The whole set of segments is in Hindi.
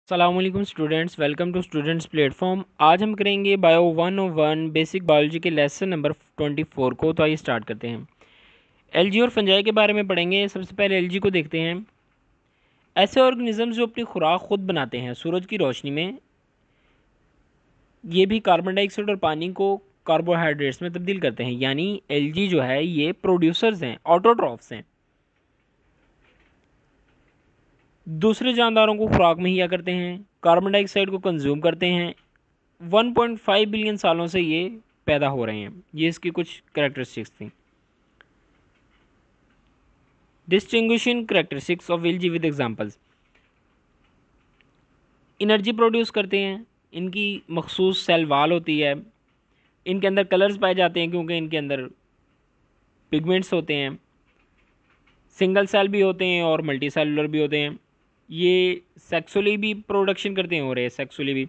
अस्सलामुअलैकुम students, welcome to students platform. आज हम करेंगे बायो 101 बेसिक बायोलॉजी के लेसन नंबर 24 को। तो आइए स्टार्ट करते हैं। एलजी और फंजाई के बारे में पढ़ेंगे। सबसे पहले एलजी को देखते हैं। ऐसे ऑर्गेनिजम्स जो अपनी खुराक खुद बनाते हैं सूरज की रोशनी में, ये भी कार्बन डाइऑक्साइड और पानी को कार्बोहाइड्रेट्स में तब्दील करते हैं। यानी एलजी जो है ये प्रोड्यूसर्स हैं, ऑटोट्रॉफ्स हैं, दूसरे जानदारों को खुराक मुहैया करते हैं, कार्बन डाइऑक्साइड को कंज्यूम करते हैं। 1.5 बिलियन सालों से ये पैदा हो रहे हैं। ये इसकी कुछ करेक्टरिस्टिक्स थी। Distinguishing characteristics of LG with examples. Energy produce करते हैं, इनकी मखसूस सेल वाल होती है, इनके अंदर कलर्स पाए जाते हैं क्योंकि इनके अंदर पिगमेंट्स होते हैं, सिंगल सेल भी होते हैं और मल्टी सेलुलर भी होते हैं। ये सेक्सुअली भी प्रोडक्शन करते हैं, और ये सेक्सुअली भी,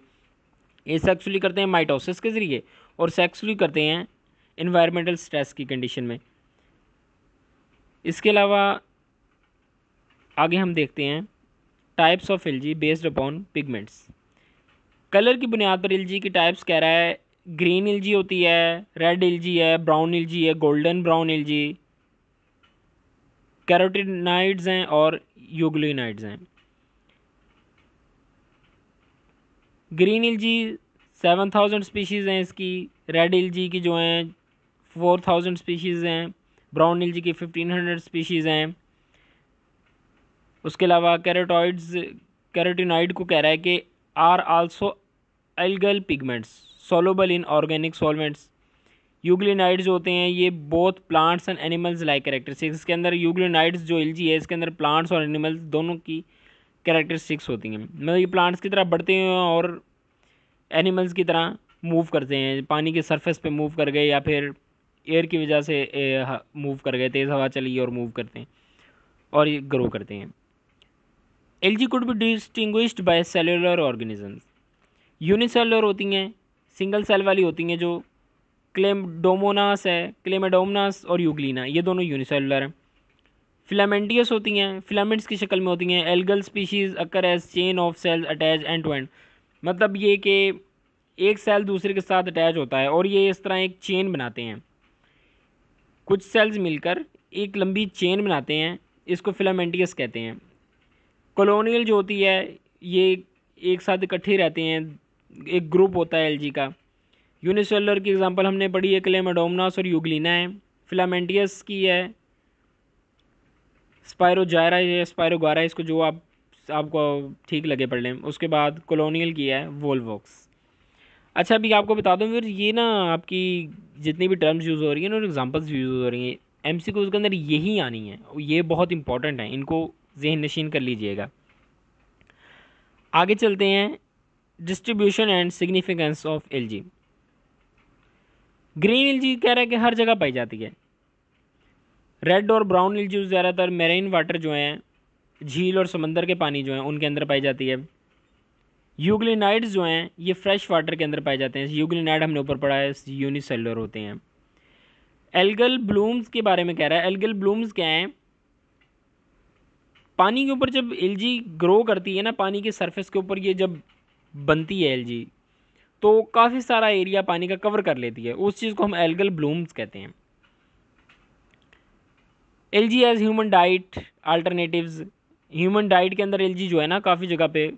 ये सेक्सुअली करते हैं माइटोसिस के ज़रिए, और सेक्सुअली करते हैं इन्वायरमेंटल स्ट्रेस की कंडीशन में। इसके अलावा आगे हम देखते हैं types of LG based upon pigments. Colour की बुनियाद पर एलजी की टाइप्स कह रहा है। ग्रीन एलजी होती है, रेड एलजी है, ब्राउन एलजी है, गोल्डन ब्राउन एलजी, कैरोटीनाइड्स हैं और यूग्लिनाइड्स हैं। ग्रीन एलजी 7000 स्पीशीज़ हैं इसकी, रेड एलजी की जो हैं 4000 स्पीशीज़ हैं, ब्राउन एलजी की 1500 स्पीशीज़ हैं। उसके अलावा कैरोटीनाइड को कह रहा है कि are also algal pigments soluble in organic solvents. Euglenoids होते हैं ये both plants and animals like characteristics. इसके अंदर यूग्लिनाइड्स जो एलजी है इसके अंदर प्लांट्स और एनिमल्स दोनों की कैरेक्टरिस्टिक्स होती हैं। मतलब ये प्लांट्स की तरह बढ़ते हैं और एनिमल्स की तरह मूव करते हैं, पानी के सरफेस पे मूव कर गए या फिर एयर की वजह से मूव कर गए, तेज़ हवा चली और मूव करते हैं और ये ग्रो करते हैं। LG could be distinguished by cellular organisms. Unicellular होती हैं, सिंगल सेल वाली होती हैं, जो क्लेमडोमोनास है, क्लेमेडोमनास और यूग्लिना, ये दोनों यूनिसेलुलर हैं। फिलामेंटियस होती हैं, फिलामेंट्स की शक्ल में होती हैं। Algal species occur as chain of cells attach end to end. मतलब ये कि एक सेल दूसरे के साथ अटैच होता है और ये इस तरह एक चेन बनाते हैं। कुछ सेल्स मिलकर एक लंबी चेन बनाते हैं, इसको फिलामेंटियस कहते हैं। कॉलोनियल जो होती है ये एक साथ इकट्ठे रहते हैं, एक ग्रुप होता है एलजी का। यूनिसेलुलर की एग्जांपल हमने पढ़ी है, क्लेमाडोमनास और यूग्लिना है। फिलामेंटियस की है स्पायरोजायरा या स्पायरोगारा, इसको जो आपको ठीक लगे पढ़ लें। उसके बाद कॉलोनियल की है वोल्वॉक्स। अच्छा, अभी आपको बता दूं फिर, ये ना आपकी जितनी भी टर्म्स यूज़ हो रही हैं ना और एग्जांपल्स यूज़ हो रही हैं, एमसीक्यूज़ के अंदर यही आनी है, ये बहुत इंपॉर्टेंट है, इनको जहन नशीन कर लीजिएगा। आगे चलते हैं। Distribution and significance of LG. Green LG कह रहा है कि हर जगह पाई जाती है। रेड और ब्राउन एलजी ज़्यादातर मेरीन वाटर जो हैं, झील और समंदर के पानी जो हैं उनके अंदर पाई जाती है। यूग्लिनाइड्स जो हैं ये फ्रेश वाटर के अंदर पाए जाते हैं। यूग्लिनाइड हमने ऊपर पढ़ा है, यूनिसेलुलर होते हैं। एल्गल ब्लूम्स के बारे में कह रहा है। एल्गल ब्लूम्स क्या हैं? पानी के ऊपर जब एलजी ग्रो करती है ना, पानी के सरफेस के ऊपर ये जब बनती है एलजी, तो काफ़ी सारा एरिया पानी का कवर कर लेती है, उस चीज़ को हम एल्गल ब्लूम्स कहते हैं। Algae as human diet alternatives. Human diet के अंदर एलजी जो है ना काफ़ी जगह पे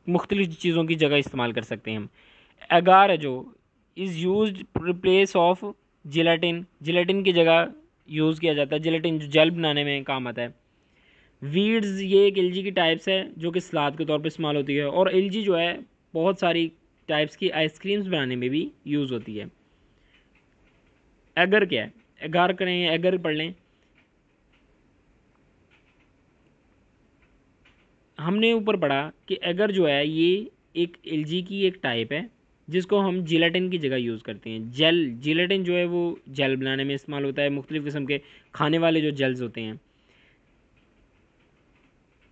मुख्तलिफ चीज़ों की जगह इस्तेमाल कर सकते हैं हम। एगार है जो is use replace of gelatin, gelatin की जगह यूज़ किया जाता है। जिलेटिन जो जेल बनाने में काम आता है। वीड्स ये एक एलजी की टाइप्स है जो कि सलाद के तौर पर इस्तेमाल होती है। और एलजी जो है बहुत सारी टाइप्स की आइसक्रीम्स बनाने में भी यूज़ होती है। एगर क्या है? एगार करें, एगर पढ़ लें। हमने ऊपर पढ़ा कि एगर जो है ये एक एलजी की एक टाइप है जिसको हम जिलेटिन की जगह यूज़ करते हैं। जेल, जिलेटिन जो है वो जेल बनाने में इस्तेमाल होता है। मुख्तलिफ़ किस्म के खाने वाले जो जेल्स होते हैं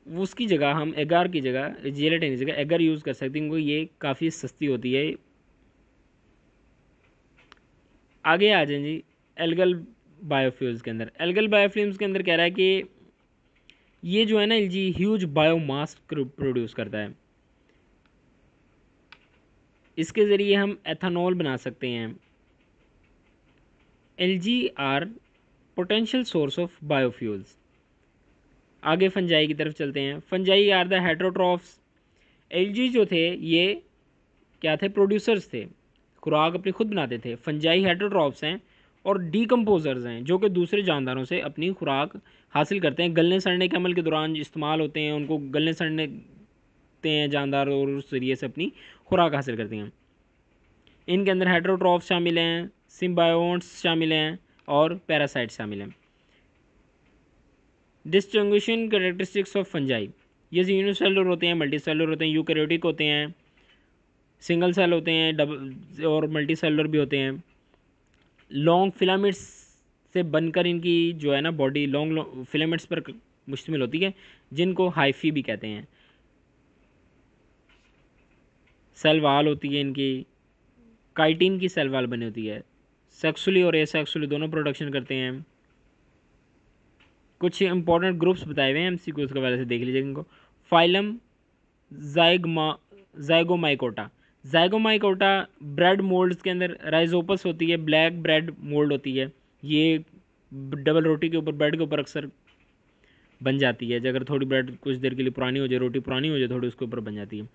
उसकी जगह हम एगार की जगह, जिलेटिन की जगह एगर यूज़ कर सकते हैं क्योंकि ये काफ़ी सस्ती होती है। आगे आ जाए जी एल्गल बायोफ्यूल्स के अंदर। एल्गल बायोफ्यूल्स के अंदर कह रहा है कि ये जो है ना एलजी ह्यूज बायोमास प्रोड्यूस करता है। इसके ज़रिए हम एथेनॉल बना सकते हैं। Algae are potential source of biofuels. आगे फंजाई की तरफ चलते हैं। Fungi are the heterotrophs. Algae जो थे ये क्या थे, प्रोड्यूसर्स थे, खुराक अपनी खुद बनाते थे। फंजाई हेटरोट्रॉफ्स हैं और डीकम्पोजर्स हैं जो कि दूसरे जानदारों से अपनी खुराक हासिल करते हैं। गलने सड़ने के अमल के दौरान इस्तेमाल होते हैं, उनको गलने सड़ने ते हैं जानदार और उस जरिए से अपनी खुराक हासिल करते हैं। इनके अंदर हेटरोट्रॉफ्स शामिल हैं, सिम्बायोट्स शामिल हैं और पैरासाइट्स शामिल हैं। डिस्टिंग्विशिंग कैरेक्टरिस्टिक्स ऑफ फंजाई, ये यूनिसेलुलर होते हैं, मल्टी सेलुलर होते हैं, यूकैरियोटिक होते हैं, सिंगल सेल होते हैं, डबल और मल्टी सेलुलर भी होते हैं। लॉन्ग फिलामेंट्स से बनकर इनकी जो है ना बॉडी लॉन्ग फिलामेंट्स पर मुश्तमिल होती है, जिनको हाइफी भी कहते हैं। सेल वाल होती है इनकी, काइटिन की सेल वाल बनी होती है। सेक्सुअली और एसेक्सुअली दोनों प्रोडक्शन करते हैं। कुछ इंपॉर्टेंट ग्रुप्स बताए हुए हैं एमसीक्यूज के वजह से देख लीजिए इनको। Phylum Zygomycota. Zygomycota bread moulds के अंदर राइजोपस होती है, ब्लैक ब्रेड मोल्ड होती है। ये डबल रोटी के ऊपर, ब्रेड के ऊपर अक्सर बन जाती है। अगर थोड़ी ब्रेड कुछ देर के लिए पुरानी हो जाए, रोटी पुरानी हो जाए थोड़ी, उसके ऊपर बन जाती है।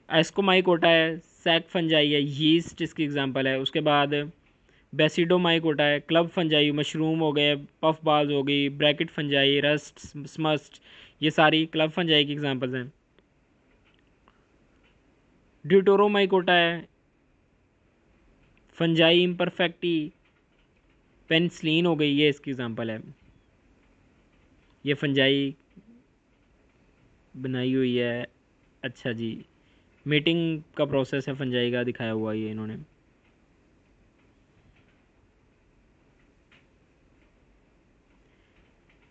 एस्कोमाइकोटा है, सैक फंजाई है, यीस्ट इसकी एग्जांपल है। उसके बाद बेसिडोमाइकोटा है, क्लब फंजाई, मशरूम हो गए, पफ बाल्स हो गई, ब्रैकेट फंजाई, रस्ट, स्मस्ट, ये सारी क्लब फंजाई की एग्जांपल्स हैं। ड्यूटोरोमाइकोटा है, फंजाई इम्परफेक्टी, पेनिसिलिन हो गई, ये इसकी एग्जांपल है। ये फंजाई बनाई हुई है। अच्छा जी, मीटिंग का प्रोसेस है फंजाई का, दिखाया हुआ ये इन्होंने।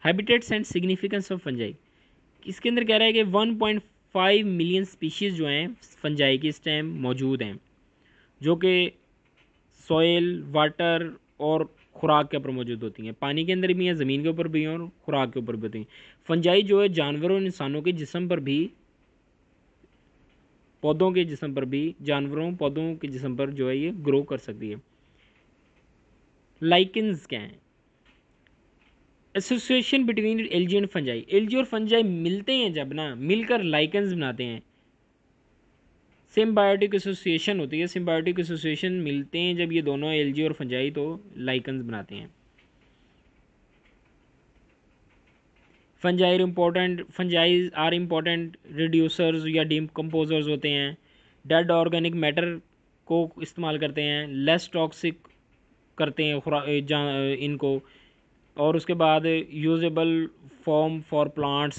Habitats and significance of fungi, इसके अंदर कह रहा है कि 1.5 मिलियन स्पीशीज़ जो हैं फंजाई की इस टाइम मौजूद हैं, जो कि सॉइल, वाटर और खुराक के ऊपर मौजूद होती हैं। पानी के अंदर भी हैं, ज़मीन के ऊपर भी हैं और खुराक के ऊपर भी होती हैं। फंजाई जो है जानवरों और इंसानों के जिस्म पर भी, पौधों के जिस्म पर भी, जानवरों पौधों के जिस्म पर जो है ये ग्रो कर सकती है। लाइकेंस क्या हैं? Association between LG and fungi. LG और फंजाई मिलते हैं जब ना, मिलकर लाइकेंस बनाते हैं। सिम्बायोटिक एसोसिएशन होती है, सिम्बायोटिक एसोसिएशन मिलते हैं जब ये दोनों एलजी और फंजाई, तो लाइकेंस बनाते हैं। फंजाई आर इम्पोर्टेंट रिड्यूसर्स या डिकम्पोजर्स होते हैं। डेड ऑर्गेनिक मैटर को इस्तेमाल करते हैं, लेस टॉक्सिक करते हैं इनको। और उसके बाद यूजेबल फॉर्म फॉर प्लांट्स,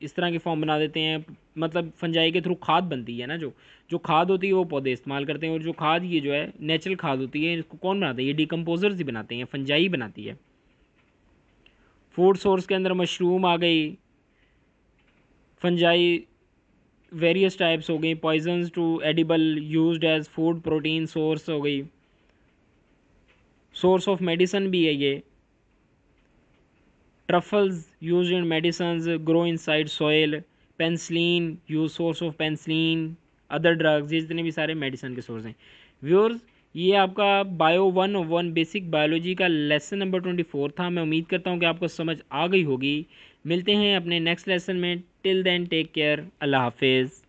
इस तरह की फॉर्म बना देते हैं। मतलब फंजाई के थ्रू खाद बनती है ना, जो खाद होती है वो पौधे इस्तेमाल करते हैं। और जो खाद ये जो है नेचुरल खाद होती है, इसको कौन बनाता है? ये डिकम्पोजर्स ही बनाते हैं, फंजाई बनाती है। फूड सोर्स के अंदर मशरूम आ गई, फंजाई वेरियस टाइप्स हो गई, poisons to edible, used as food, protein source हो गई, सोर्स ऑफ मेडिसन भी है ये। Truffles use in medicines, grow inside soil, penicillin use, source of penicillin, other drugs, ये जितने भी सारे मेडिसन के सोर्स हैं। व्यूअर्स, ये आपका बायो 101 बेसिक बायोलॉजी का लेसन नंबर 24 था। मैं उम्मीद करता हूँ कि आपको समझ आ गई होगी। मिलते हैं अपने नेक्स्ट लेसन में। टिल देन टेक केयर, अल्लाह हाफिज़।